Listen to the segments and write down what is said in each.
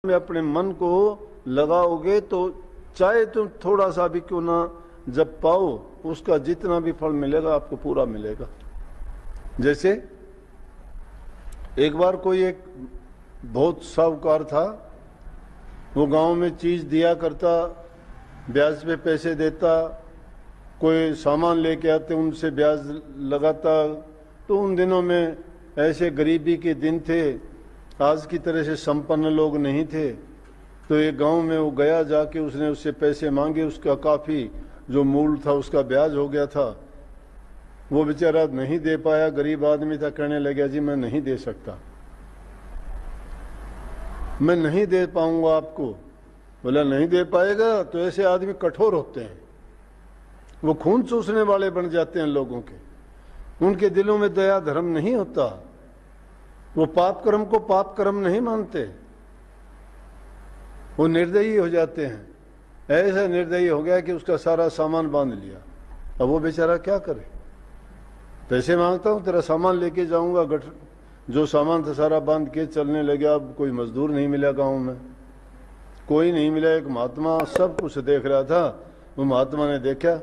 में अपने मन को लगाओगे तो चाहे तुम थोड़ा सा भी क्यों ना जब पाओ, उसका जितना भी फल मिलेगा आपको पूरा मिलेगा। जैसे एक बार कोई एक बहुत साहूकार था, वो गांव में चीज दिया करता, ब्याज पे पैसे देता, कोई सामान लेके आते उनसे ब्याज लगाता। तो उन दिनों में ऐसे गरीबी के दिन थे, आज की तरह से संपन्न लोग नहीं थे। तो एक गांव में वो गया, जाके उसने उससे पैसे मांगे, उसका काफ़ी जो मूल था उसका ब्याज हो गया था। वो बेचारा नहीं दे पाया, गरीब आदमी था, कहने लगा जी मैं नहीं दे सकता, मैं नहीं दे पाऊंगा आपको। बोला नहीं दे पाएगा? तो ऐसे आदमी कठोर होते हैं, वो खून चूसने वाले बन जाते हैं लोगों के, उनके दिलों में दया धर्म नहीं होता, वो पाप कर्म को पाप कर्म नहीं मानते, वो निर्दयी हो जाते हैं। ऐसा निर्दयी हो गया कि उसका सारा सामान बांध लिया। अब वो बेचारा क्या करे? पैसे मांगता हूं, तेरा सामान लेके जाऊंगा, जो सामान था सारा बांध के चलने लगा। अब कोई मजदूर नहीं मिला गांव में, कोई नहीं मिला। एक महात्मा सब कुछ देख रहा था, वो महात्मा ने देखा,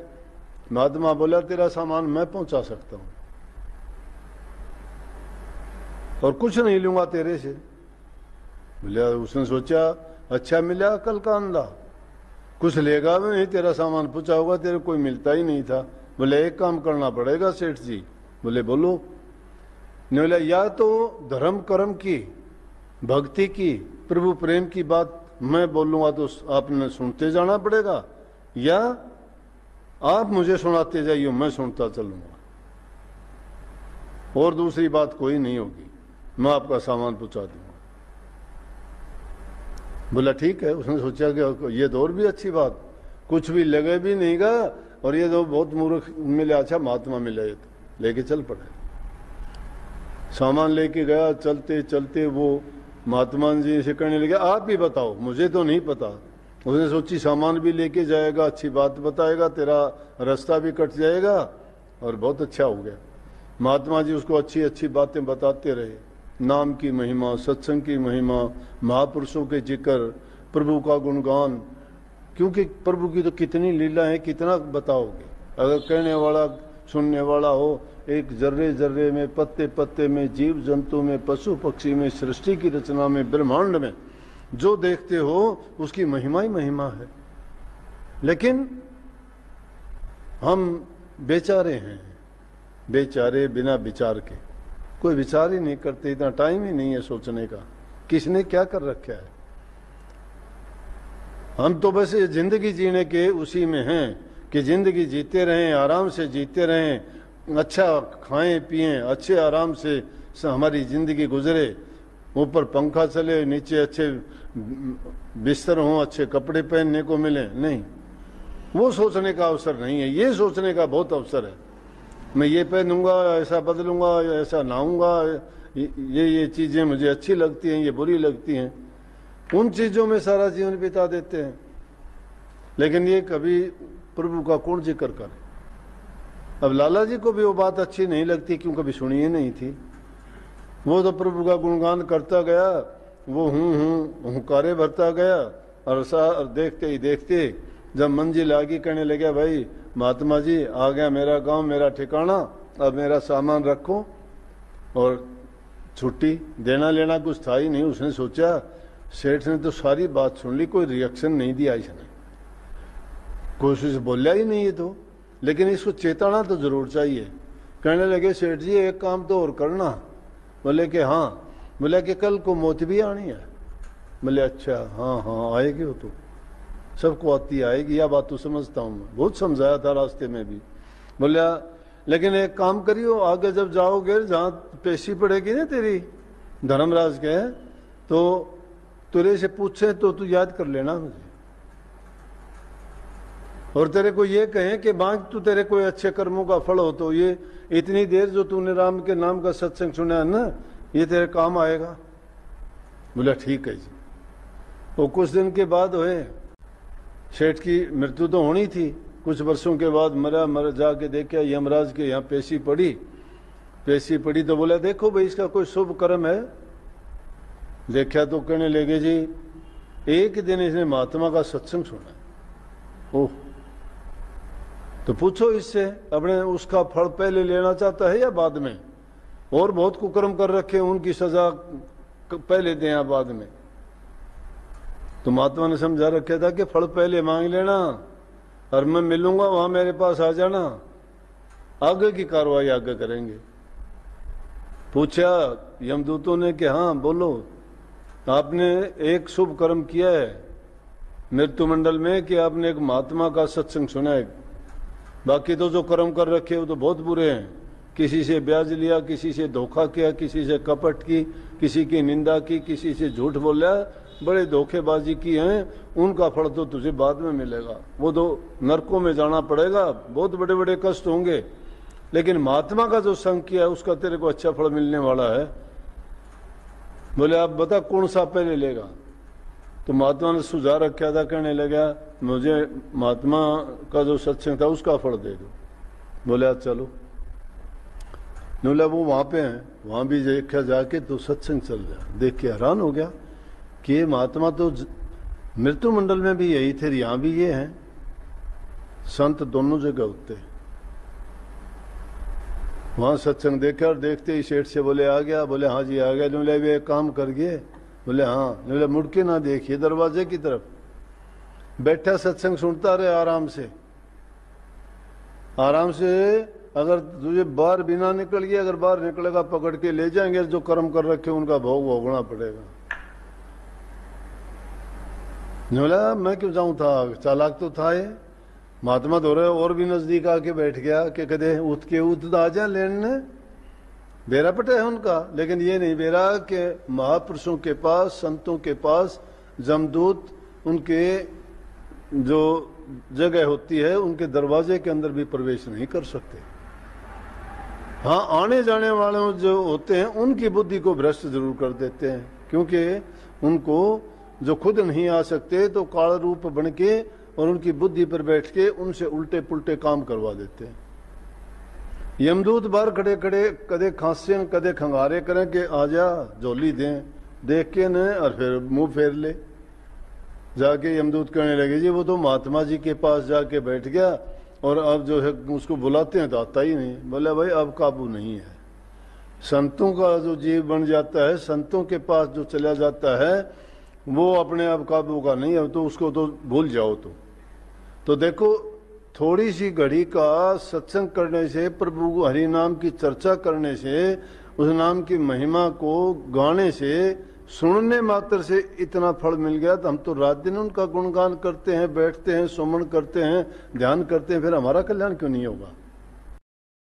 महात्मा बोला तेरा सामान मैं पहुंचा सकता हूं और कुछ नहीं लूंगा तेरे से। बोले, उसने सोचा अच्छा मिला अकल का अंधा, कुछ लेगा भी नहीं, तेरा सामान पूछा होगा, तेरे कोई मिलता ही नहीं था। बोले एक काम करना पड़ेगा सेठ जी। बोले बोलो। ने बोला या तो धर्म कर्म की, भक्ति की, प्रभु प्रेम की बात मैं बोलूंगा तो आपने सुनते जाना पड़ेगा, या आप मुझे सुनाते जाइए, मैं सुनता चलूंगा, और दूसरी बात कोई नहीं होगी, मैं आपका सामान पहुंचा दूंगा। बोला ठीक है। उसने सोचा कि ये तो और भी अच्छी बात, कुछ भी लगे भी नहीं गा, और ये तो बहुत मूर्ख मिले, अच्छा महात्मा मिले, तो लेके चल पड़े। सामान लेके गया, चलते चलते वो महात्मा जी से कहने लगे आप ही बताओ, मुझे तो नहीं पता। उसने सोची सामान भी लेके जाएगा, अच्छी बात बताएगा, तेरा रास्ता भी कट जाएगा, और बहुत अच्छा हो गया। महात्मा जी उसको अच्छी अच्छी बातें बताते रहे, नाम की महिमा, सत्संग की महिमा, महापुरुषों के जिक्र, प्रभु का गुणगान, क्योंकि प्रभु की तो कितनी लीला है, कितना बताओगे। अगर कहने वाला सुनने वाला हो, एक जर्रे जर्रे में, पत्ते पत्ते में, जीव जंतु में, पशु पक्षी में, सृष्टि की रचना में, ब्रह्मांड में जो देखते हो उसकी महिमा ही महिमा है। लेकिन हम बेचारे हैं, बेचारे बिना विचार के, कोई विचार ही नहीं करते, इतना टाइम ही नहीं है सोचने का किसने क्या कर रखा है। हम तो बस जिंदगी जीने के उसी में हैं कि जिंदगी जीते रहें, आराम से जीते रहें, अच्छा खाएं पिएं, अच्छे आराम से हमारी जिंदगी गुजरे, ऊपर पंखा चले, नीचे अच्छे बिस्तर हों, अच्छे कपड़े पहनने को मिले। नहीं, वो सोचने का अवसर नहीं है, ये सोचने का बहुत अवसर है। मैं ये पहनूंगा, ऐसा बदलूंगा, ऐसा नहाऊंगा, ये चीज़ें मुझे अच्छी लगती हैं, ये बुरी लगती हैं, उन चीज़ों में सारा जीवन बिता देते हैं। लेकिन ये कभी प्रभु का कौन जिक्र करे? अब लाला जी को भी वो बात अच्छी नहीं लगती, क्यों कभी सुनी ही नहीं थी। वो तो प्रभु का गुणगान करता गया, वो हुंकारे भरता गया, और देखते ही देखते जब मंजिल आगे कहने लगे भाई महात्मा जी आ गया मेरा गांव, मेरा ठिकाना, अब मेरा सामान रखो, और छुट्टी देना लेना कुछ था ही नहीं। उसने सोचा सेठ ने तो सारी बात सुन ली, कोई रिएक्शन नहीं दिया इसने, कोशिश बोलिया ही नहीं है तो, लेकिन इसको चेताना तो जरूर चाहिए। कहने लगे सेठ जी एक काम तो और करना। बोले कि हाँ। बोले कि कल को मौत भी आनी है। बोले अच्छा हाँ हाँ आएगी, वो तो सबको आती आएगी, यह बात तो समझता हूँ मैं, बहुत समझाया था रास्ते में भी। बोला लेकिन एक काम करियो, आगे जब जाओगे जहाँ पेशी पड़ेगी ना तेरी धर्मराज के, तो तेरे से पूछे तो तू याद कर लेना मुझे, और तेरे को ये कहें कि मांग तू तेरे कोई अच्छे कर्मों का फल हो, तो ये इतनी देर जो तूने राम के नाम का सत्संग सुना है ना, ये तेरे काम आएगा। बोला ठीक है जी। वो कुछ दिन के बाद हुए, सेठ की मृत्यु तो होनी थी, कुछ वर्षों के बाद मर जाके देखा यमराज के यहाँ पेशी पड़ी तो बोला देखो भाई इसका कोई शुभ कर्म है। देखा तो कहने लगे जी एक दिन इसने महात्मा का सत्संग सुना। ओह, तो पूछो इससे, अपने उसका फल पहले लेना चाहता है या बाद में? और बहुत कुकर्म कर रखे, उनकी सजा पहले दें या बाद में? तो महात्मा ने समझा रखा था कि फल पहले मांग लेना और मैं मिलूंगा, वहां मेरे पास आ जाना, आगे की कार्रवाई आगे करेंगे। पूछा यमदूतों ने कि हाँ बोलो, आपने एक शुभ कर्म किया है मृत्यु मंडल में कि आपने एक महात्मा का सत्संग सुना है। बाकी तो जो कर्म कर रखे वो तो बहुत बुरे हैं। किसी से ब्याज लिया, किसी से धोखा किया, किसी से कपट की, किसी की निंदा की, किसी से झूठ बोला, बड़े धोखेबाजी की हैं, उनका फल तो तुझे बाद में मिलेगा। वो तो नरकों में जाना पड़ेगा, बहुत बड़े बड़े कष्ट होंगे। लेकिन महात्मा का जो संग किया है उसका तेरे को अच्छा फल मिलने वाला है। बोले आप बता कौन सा पहले लेगा? तो महात्मा ने सुझाव रखा था, कहने लगा मुझे महात्मा का जो सत्संग था उसका फल दे दो। बोले चलो। बोला वो वहां पे हैं, वहां भी देखा जाके तो सत्संग चल रहा। देख के हैरान हो गया कि ये महात्मा तो मृत्यु मंडल में भी यही थे, यहां भी ये हैं। संत दोनों जगह होते हैं। वहां सत्संग देखा और देखते ही सेठ से बोले आ गया? बोले हाँ जी आ गया। बोले वे काम कर गए? बोले हाँ। बोले मुड़ के ना देखिए दरवाजे की तरफ, बैठा सत्संग सुनता रहे आराम से, आराम से। अगर तुझे बाहर बिना निकल गया, अगर बाहर निकलेगा पकड़ के ले जाएंगे, जो कर्म कर रखे उनका भोग भोगना पड़ेगा। बोला मैं क्यों जाऊं था, चालाक तो था ये। महात्मा तो रहे और भी नजदीक आके बैठ गया कि कदे उठ के उठ आ जा लेने, बेरा पटे है उनका। लेकिन ये नहीं बेरा कि महापुरुषों के पास, संतों के पास जमदूत उनके जो जगह होती है उनके दरवाजे के अंदर भी प्रवेश नहीं कर सकते। हाँ, आने जाने वाले जो होते हैं उनकी बुद्धि को भ्रष्ट जरूर कर देते हैं, क्योंकि उनको जो खुद नहीं आ सकते तो काल रूप बन के और उनकी बुद्धि पर बैठ के उनसे उल्टे पुल्टे काम करवा देते हैं। यमदूत बाहर खड़े खड़े कदे खांसे कदे खंगारे करें कि आजा झोली दें, देख के न और फिर मुंह फेर ले। जाके यमदूत कहने लगे जी वो तो महात्मा जी के पास जाके बैठ गया और अब जो है उसको बुलाते हैं तो आता ही नहीं। बोले भाई अब काबू नहीं है। संतों का जो जीव बन जाता है, संतों के पास जो चला जाता है वो अपने आप काबू का नहीं है, तो उसको तो भूल जाओ। तो देखो थोड़ी सी घड़ी का सत्संग करने से, प्रभु हरि नाम की चर्चा करने से, उस नाम की महिमा को गाने से, सुनने मात्र से इतना फल मिल गया। तो हम तो रात दिन उनका गुणगान करते हैं, बैठते हैं, सुमन करते हैं, ध्यान करते हैं, फिर हमारा कल्याण क्यों नहीं होगा?